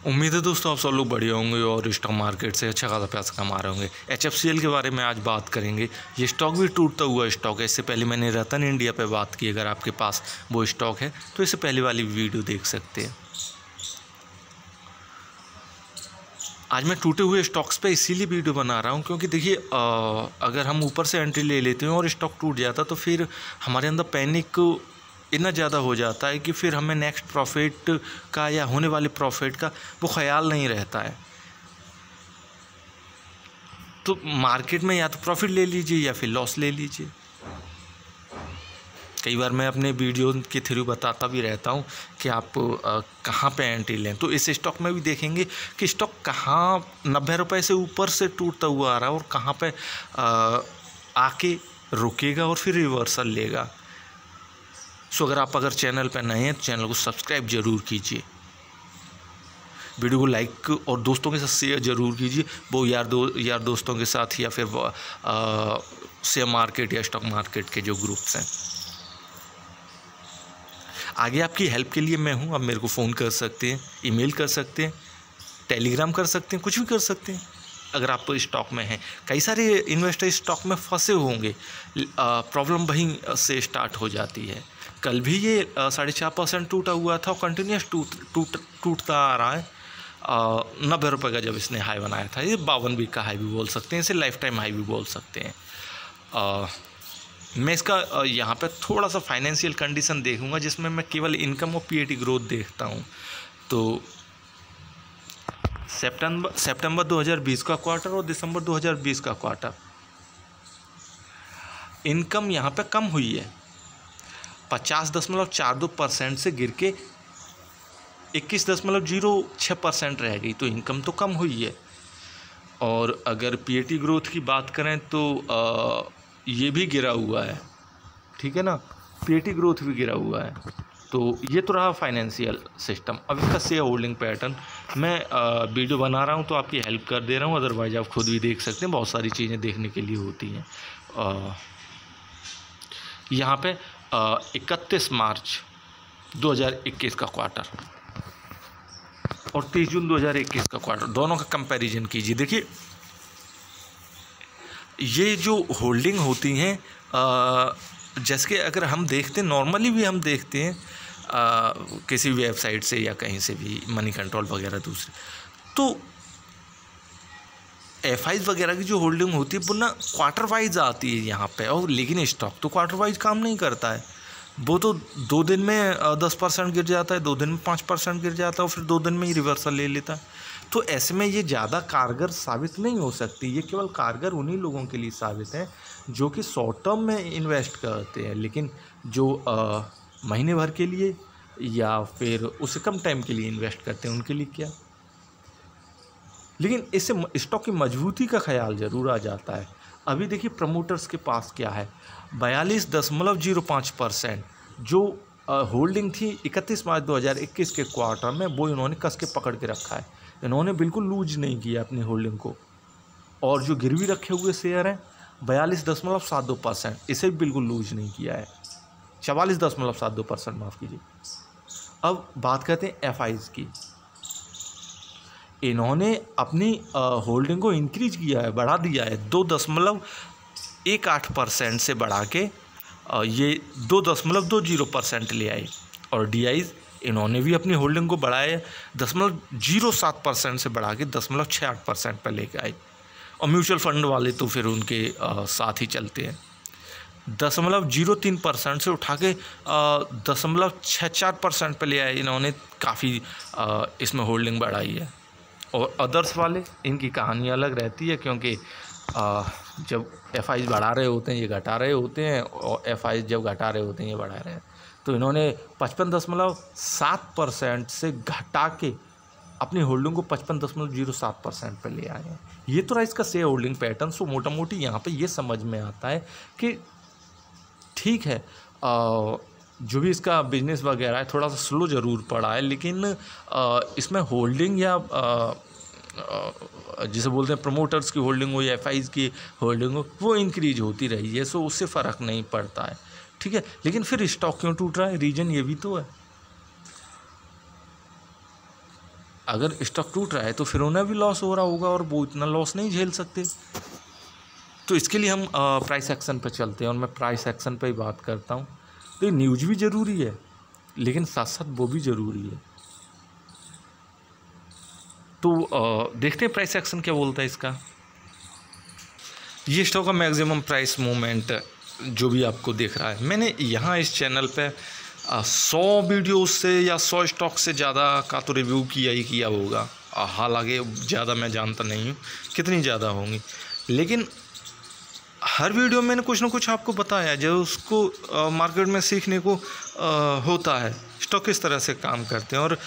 उम्मीद है दोस्तों आप सब लोग बढ़िया होंगे और स्टॉक मार्केट से अच्छा खासा पैसा कमा रहे होंगे। HFCL के बारे में आज बात करेंगे। ये स्टॉक भी टूटता हुआ स्टॉक है। इससे पहले मैंने रतन इंडिया पे बात की। अगर आपके पास वो स्टॉक है तो इससे पहले वाली वीडियो देख सकते हैं। आज मैं टूटे हुए स्टॉक्स पे इसीलिए वीडियो बना रहा हूँ क्योंकि देखिए अगर हम ऊपर से एंट्री ले लेते हैं और स्टॉक टूट जाता तो फिर हमारे अंदर पैनिक इतना ज़्यादा हो जाता है कि फिर हमें नेक्स्ट प्रॉफिट का या होने वाले प्रॉफिट का वो ख्याल नहीं रहता है। तो मार्केट में या तो प्रॉफिट ले लीजिए या फिर लॉस ले लीजिए। कई बार मैं अपने वीडियो के थ्रू बताता भी रहता हूँ कि आप कहाँ पे एंट्री लें। तो इस स्टॉक में भी देखेंगे कि स्टॉक कहाँ 90 रुपये से ऊपर से टूटता हुआ आ रहा है और कहाँ पे आके रुकेगा और फिर रिवर्सल लेगा। सो अगर चैनल पर नए हैं तो चैनल को सब्सक्राइब ज़रूर कीजिए, वीडियो को लाइक और दोस्तों के साथ शेयर ज़रूर कीजिए। वो यार दोस्तों के साथ या फिर शेयर मार्केट या स्टॉक मार्केट के जो ग्रुप्स हैं। आगे आपकी हेल्प के लिए मैं हूँ। आप मेरे को फ़ोन कर सकते हैं, ईमेल कर सकते हैं, टेलीग्राम कर सकते हैं, कुछ भी कर सकते हैं अगर आप स्टॉक में हैं। कई सारे इन्वेस्टर स्टॉक में फंसे होंगे, प्रॉब्लम वहीं से स्टार्ट हो जाती है। कल भी ये 4.5% टूटा हुआ था और कंटिन्यूस टूटता आ रहा है। 90 रुपये का जब इसने हाई बनाया था, ये 52 वीक का हाई भी बोल सकते हैं, इसे लाइफ टाइम हाई भी बोल सकते हैं। मैं इसका यहाँ पे थोड़ा सा फाइनेंशियल कंडीशन देखूंगा जिसमें मैं केवल इनकम और PAT ग्रोथ देखता हूँ। तो सितंबर 2020 का क्वार्टर और दिसंबर 2020 का क्वार्टर, इनकम यहाँ पे कम हुई है। 50.42% से गिर के 21.06% रह गई, तो इनकम तो कम हुई है। और अगर PAT ग्रोथ की बात करें तो ये भी गिरा हुआ है, ठीक है ना। PAT ग्रोथ भी गिरा हुआ है। तो ये तो रहा फाइनेंशियल सिस्टम। अब इसका शेयर होल्डिंग पैटर्न मैं वीडियो बना रहा हूँ तो आपकी हेल्प कर दे रहा हूँ, अदरवाइज आप खुद भी देख सकते हैं। बहुत सारी चीज़ें देखने के लिए होती हैं। यहाँ पे 31 मार्च 2021 का क्वार्टर और 30 जून 2021 का क्वार्टर, दोनों का कंपैरिजन कीजिए। देखिए ये जो होल्डिंग होती हैं, जैसे कि अगर हम देखते हैं, नॉर्मली भी हम देखते हैं किसी वेबसाइट से या कहीं से भी, मनी कंट्रोल वगैरह दूसरे, तो FIs वगैरह की जो होल्डिंग होती है वो ना क्वार्टर वाइज आती है यहाँ पे। और लेकिन स्टॉक तो क्वार्टर वाइज काम नहीं करता है। वो तो 2 दिन में 10% गिर जाता है, 2 दिन में 5% गिर जाता है और फिर 2 दिन में ही रिवर्सल ले लेता है। तो ऐसे में ये ज़्यादा कारगर साबित नहीं हो सकती। ये केवल कारगर उन्हीं लोगों के लिए साबित है जो कि शॉर्ट टर्म में इन्वेस्ट करते हैं, लेकिन जो महीने भर के लिए या फिर उससे कम टाइम के लिए इन्वेस्ट करते हैं उनके लिए क्या। लेकिन इससे स्टॉक की मजबूती का ख्याल ज़रूर आ जाता है। अभी देखिए प्रमोटर्स के पास क्या है, 42.05% जो होल्डिंग थी 31 मार्च 2021 के क्वार्टर में, वो इन्होंने कस के पकड़ के रखा है। इन्होंने बिल्कुल लूज नहीं किया अपनी होल्डिंग को। और जो गिरवी रखे हुए शेयर हैं 42.72%, इसे भी बिल्कुल लूज नहीं किया है। 44.72%, माफ़ कीजिए। अब बात करते हैं FIs की। इन्होंने अपनी होल्डिंग को इंक्रीज किया है, बढ़ा दिया है। 2.18% से बढ़ा के ये 2.20% ले आए। और DIs इन्होंने भी अपनी होल्डिंग को बढ़ाया, 0.07% से बढ़ा के 0.68% पर लेके आए। और म्यूचुअल फंड वाले तो फिर उनके साथ ही चलते हैं। 0.03% से उठा के 0.64% पर ले आए। इन्होंने काफ़ी इसमें होल्डिंग बढ़ाई है। और अदर्स वाले, इनकी कहानी अलग रहती है क्योंकि जब FIs बढ़ा रहे होते हैं ये घटा रहे होते हैं, और FIs जब घटा रहे होते हैं ये बढ़ा रहे हैं। तो इन्होंने 55.7% से घटा के अपनी होल्डिंग को 55.07% पर ले आए हैं। ये तो रहा इसका शेयर होल्डिंग पैटर्न। सो मोटा मोटी यहाँ पे ये समझ में आता है कि ठीक है, जो भी इसका बिजनेस वगैरह है थोड़ा सा स्लो ज़रूर पड़ा है, लेकिन इसमें होल्डिंग या जिसे बोलते हैं प्रमोटर्स की होल्डिंग हो या FIs की होल्डिंग हो, वो इंक्रीज होती रही है। सो उससे फ़र्क नहीं पड़ता है, ठीक है। लेकिन फिर स्टॉक क्यों टूट रहा है, रीज़न ये भी तो है। अगर स्टॉक टूट रहा है तो फिर उन्हें भी लॉस हो रहा होगा और वो इतना लॉस नहीं झेल सकते। तो इसके लिए हम प्राइस एक्शन पर चलते हैं और मैं प्राइस एक्शन पर ही बात करता हूँ। तो ये न्यूज भी ज़रूरी है लेकिन साथ साथ वो भी ज़रूरी है। तो देखते हैं प्राइस एक्शन क्या बोलता है इसका। ये स्टॉक का मैक्सिमम प्राइस मूवमेंट जो भी आपको दिख रहा है, मैंने यहाँ इस चैनल पे 100 वीडियोस से या 100 स्टॉक से ज़्यादा का तो रिव्यू किया ही किया होगा। हालांकि ज़्यादा मैं जानता नहीं हूँ कितनी ज़्यादा होंगी, लेकिन हर वीडियो में मैंने कुछ ना कुछ आपको बताया जो उसको मार्केट में सीखने को होता है, स्टॉक किस तरह से काम करते हैं, और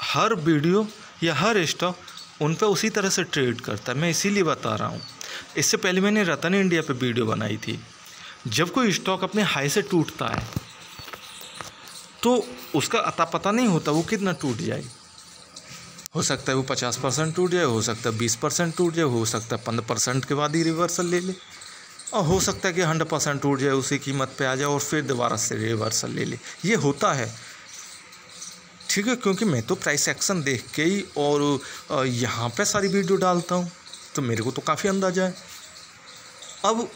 हर वीडियो या हर स्टॉक उन पे उसी तरह से ट्रेड करता है। मैं इसीलिए बता रहा हूँ। इससे पहले मैंने रतन इंडिया पे वीडियो बनाई थी। जब कोई स्टॉक अपने हाई से टूटता है तो उसका अता पता नहीं होता वो कितना टूट जाए। हो सकता है वो 50% टूट जाए, हो सकता है 20% टूट जाए, हो सकता है 15% के बाद ही रिवर्सल ले ले, और हो सकता है कि 100% टूट जाए, उसी कीमत पे आ जाए और फिर दोबारा से रिवर्सल ले ले। ये होता है, ठीक है, क्योंकि मैं तो प्राइस एक्शन देख के ही और यहाँ पे सारी वीडियो डालता हूँ, तो मेरे को तो काफ़ी अंदाजा है। अब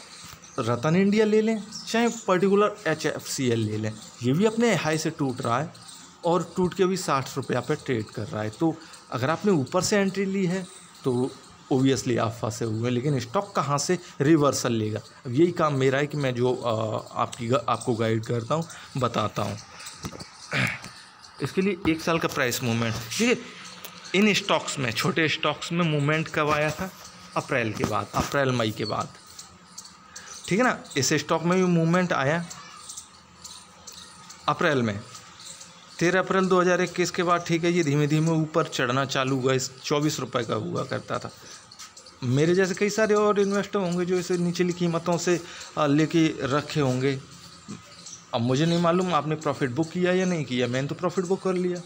रतन इंडिया ले लें चाहे पर्टिकुलर HFCL ले लें, ये भी अपने हाई से टूट रहा है और टूट के भी 60 रुपया पे ट्रेड कर रहा है। तो अगर आपने ऊपर से एंट्री ली है तो ओबियसली आप फंसे हुए, लेकिन स्टॉक कहाँ से रिवर्सल लेगा। अब यही काम मेरा है कि मैं जो आपको गाइड करता हूँ, बताता हूँ। इसके लिए 1 साल का प्राइस मूवमेंट, देखिए इन स्टॉक्स में, छोटे स्टॉक्स में मूवमेंट कब आया था? अप्रैल के बाद, अप्रैल मई के बाद, ठीक है ना। इस स्टॉक में भी मूवमेंट आया अप्रैल में, 13 अप्रैल 2021 के बाद, ठीक है। ये धीमे धीमे ऊपर चढ़ना चालू हुआ, इस 24 रुपये का हुआ करता था। मेरे जैसे कई सारे और इन्वेस्टर होंगे जो इसे निचली कीमतों से लेके रखे होंगे। अब मुझे नहीं मालूम आपने प्रॉफिट बुक किया या नहीं किया, मैंने तो प्रॉफिट बुक कर लिया।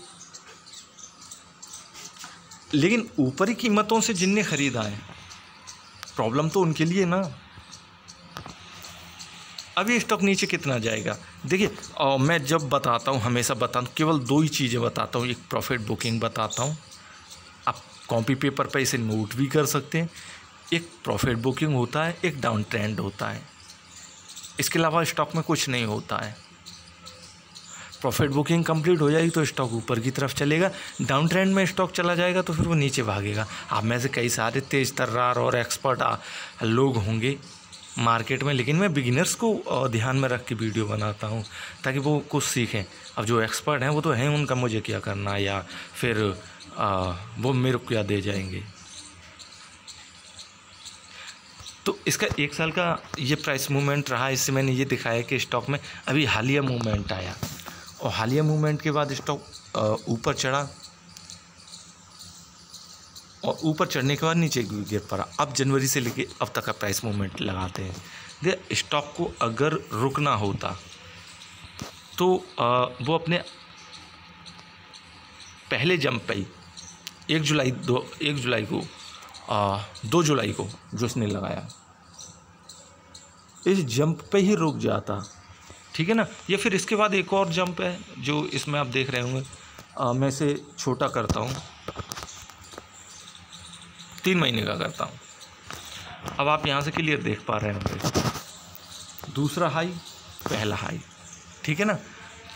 लेकिन ऊपरी कीमतों से जिनने खरीदा है, प्रॉब्लम तो उनके लिए ना। अब ये स्टॉक नीचे कितना जाएगा, देखिए मैं जब बताता हूँ हमेशा बताता हूँ, केवल 2 ही चीज़ें बताता हूँ। एक प्रॉफिट बुकिंग बताता हूँ, आप कॉपी पेपर पर इसे नोट भी कर सकते हैं। एक प्रॉफिट बुकिंग होता है, एक डाउन ट्रेंड होता है, इसके अलावा स्टॉक में कुछ नहीं होता है। प्रॉफिट बुकिंग कंप्लीट हो जाएगी तो स्टॉक ऊपर की तरफ चलेगा, डाउन ट्रेंड में स्टॉक चला जाएगा तो फिर वो नीचे भागेगा। आप में से कई सारे तेज तर्रार और एक्सपर्ट लोग होंगे मार्केट में, लेकिन मैं बिगिनर्स को ध्यान में रख के वीडियो बनाता हूँ ताकि वो कुछ सीखें। अब जो एक्सपर्ट हैं वो तो हैं, उनका मुझे क्या करना, या फिर वो मेरे को क्या दे जाएंगे। तो इसका 1 साल का ये प्राइस मूवमेंट रहा। इससे मैंने ये दिखाया कि स्टॉक में अभी हालिया मूवमेंट आया और हालिया मूवमेंट के बाद स्टॉक ऊपर चढ़ा और ऊपर चढ़ने के बाद नीचे गिर पड़ा। अब जनवरी से लेके अब तक का प्राइस मूवमेंट लगाते हैं। देखिए स्टॉक को अगर रुकना होता तो वो अपने पहले जंप पे ही 2 जुलाई को 2 जुलाई को जो उसने लगाया, इस जंप पे ही रुक जाता, ठीक है ना। या फिर इसके बाद एक और जंप है जो इसमें आप देख रहे होंगे। मैं इसे छोटा करता हूँ, 3 महीने का करता हूँ। अब आप यहाँ से क्लियर देख पा रहे होंगे, दूसरा हाई, पहला हाई, ठीक है ना।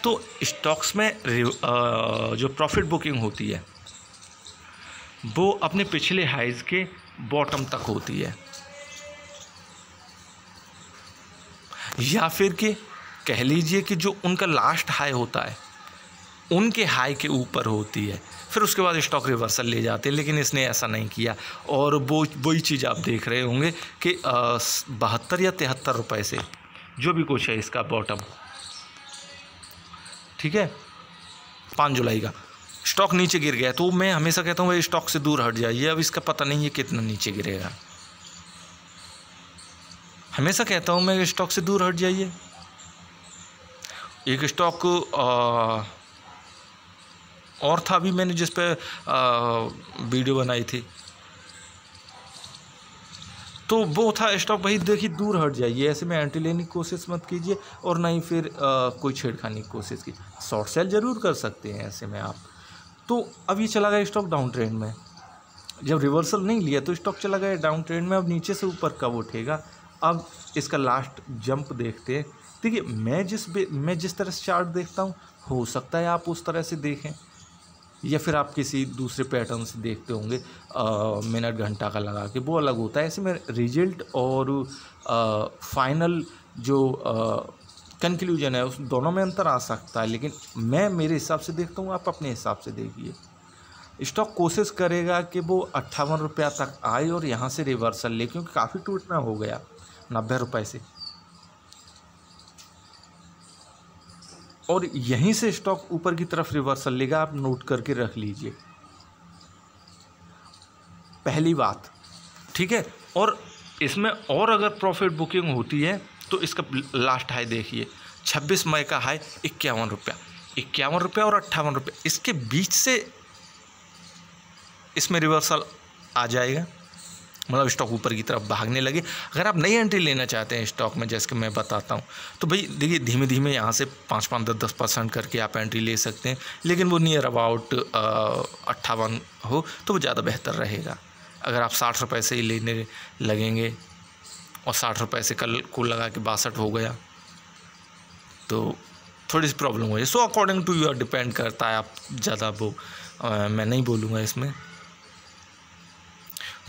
तो स्टॉक्स में जो प्रॉफिट बुकिंग होती है वो अपने पिछले हाइज के बॉटम तक होती है, या फिर कि कह लीजिए कि जो उनका लास्ट हाई होता है उनके हाई के ऊपर होती है, फिर उसके बाद स्टॉक रिवर्सल ले जाते हैं। लेकिन इसने ऐसा नहीं किया और वही चीज़ आप देख रहे होंगे कि 72 या 73 रुपये से जो भी कुछ है इसका बॉटम, ठीक है, 5 जुलाई का स्टॉक नीचे गिर गया। तो मैं हमेशा कहता हूँ भाई स्टॉक से दूर हट जाइए, अब इसका पता नहीं है कितना नीचे गिरेगा। हमेशा कहता हूँ मैं स्टॉक से दूर हट जाइए। एक स्टॉक और था भी मैंने जिस पे वीडियो बनाई थी, तो वो था स्टॉक, भाई देखिए दूर हट जाइए, ऐसे में एंट्री लेने की कोशिश मत कीजिए और नहीं फिर कोई छेड़खानी की कोशिश कीजिए। शॉर्ट सेल ज़रूर कर सकते हैं ऐसे में आप, तो अब ये चला गया स्टॉक डाउन ट्रेंड में। जब रिवर्सल नहीं लिया तो स्टॉक चला गया डाउन ट्रेंड में। अब नीचे से ऊपर कब उठेगा, अब इसका लास्ट जंप देखते हैं। देखिए मैं जिस तरह से चार्ट देखता हूँ, हो सकता है आप उस तरह से देखें, या फिर आप किसी दूसरे पैटर्न से देखते होंगे मिनट घंटा का लगा के, वो अलग होता है। ऐसे में रिजल्ट और फाइनल जो कंक्लूजन है उस दोनों में अंतर आ सकता है, लेकिन मैं मेरे हिसाब से देखता हूँ, आप अपने हिसाब से देखिए। स्टॉक कोशिश करेगा कि वो 58 रुपया तक आए और यहाँ से रिवर्सल ले, क्योंकि काफ़ी टूटना हो गया 90 रुपये से, और यहीं से स्टॉक ऊपर की तरफ रिवर्सल लेगा। आप नोट करके रख लीजिए, पहली बात, ठीक है। और इसमें और अगर प्रॉफिट बुकिंग होती है तो इसका लास्ट हाई देखिए, 26 मई का हाई 51 रुपया, 51 रुपया और 58 रुपया, इसके बीच से इसमें रिवर्सल आ जाएगा, मतलब स्टॉक ऊपर की तरफ भागने लगे। अगर आप नई एंट्री लेना चाहते हैं स्टॉक में, जैसे कि मैं बताता हूँ, तो भाई देखिए धीमे धीमे यहाँ से 5-5, 10% करके आप एंट्री ले सकते हैं, लेकिन वो नियर अबाउट 58 हो तो वो ज़्यादा बेहतर रहेगा। अगर आप 60 रुपये से ही लेने लगेंगे और 60 रुपये से कल को लगा के 62 हो गया तो थोड़ी सी प्रॉब्लम हो जाए। So according to your depend करता है, आप ज़्यादा वो मैं नहीं बोलूँगा इसमें।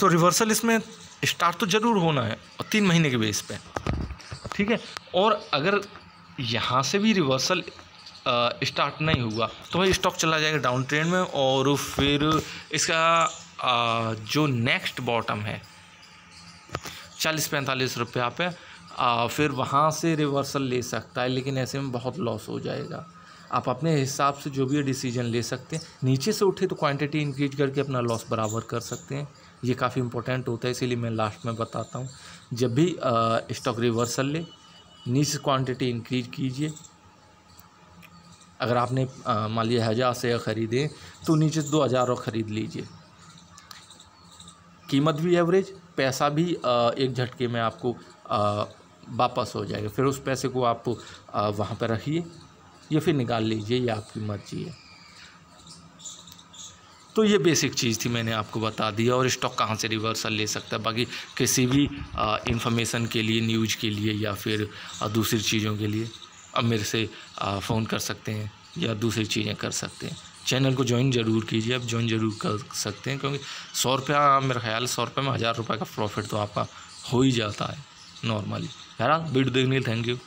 तो रिवर्सल इसमें स्टार्ट तो ज़रूर होना है, और 3 महीने के बेस पे, ठीक है। और अगर यहाँ से भी रिवर्सल स्टार्ट नहीं हुआ तो भाई स्टॉक चला जाएगा डाउन ट्रेंड में, और फिर इसका जो नेक्स्ट बॉटम है 40-45 रुपया पे, फिर वहाँ से रिवर्सल ले सकता है, लेकिन ऐसे में बहुत लॉस हो जाएगा। आप अपने हिसाब से जो भी डिसीजन ले सकते हैं। नीचे से उठे तो क्वांटिटी इंक्रीज करके अपना लॉस बराबर कर सकते हैं, ये काफ़ी इंपॉर्टेंट होता है, इसीलिए मैं लास्ट में बताता हूँ। जब भी स्टॉक रिवर्सल ले, नीचे क्वांटिटी इंक्रीज कीजिए। अगर आपने मान लिया 1000 शेयर ख़रीदे तो नीचे से 2000 और ख़रीद लीजिए। कीमत भी एवरेज, पैसा भी एक झटके में आपको वापस हो जाएगा। फिर उस पैसे को आप वहाँ पर रखिए या फिर निकाल लीजिए, ये आपकी मर्जी है। तो ये बेसिक चीज़ थी, मैंने आपको बता दिया। और स्टॉक कहाँ से रिवर्सल ले सकता है, बाकी किसी भी इंफॉर्मेशन के लिए, न्यूज़ के लिए या फिर दूसरी चीज़ों के लिए अब मेरे से फ़ोन कर सकते हैं या दूसरी चीज़ें कर सकते हैं। चैनल को ज्वाइन ज़रूर कीजिए, आप ज्वाइन ज़रूर कर सकते हैं, क्योंकि 100 रुपया, मेरा ख्याल 100 रुपये में 1000 रुपये का प्रॉफिट तो आपका हो ही जाता है नॉर्मली। बहरहाल वीडियो देखने के लिए थैंक यू।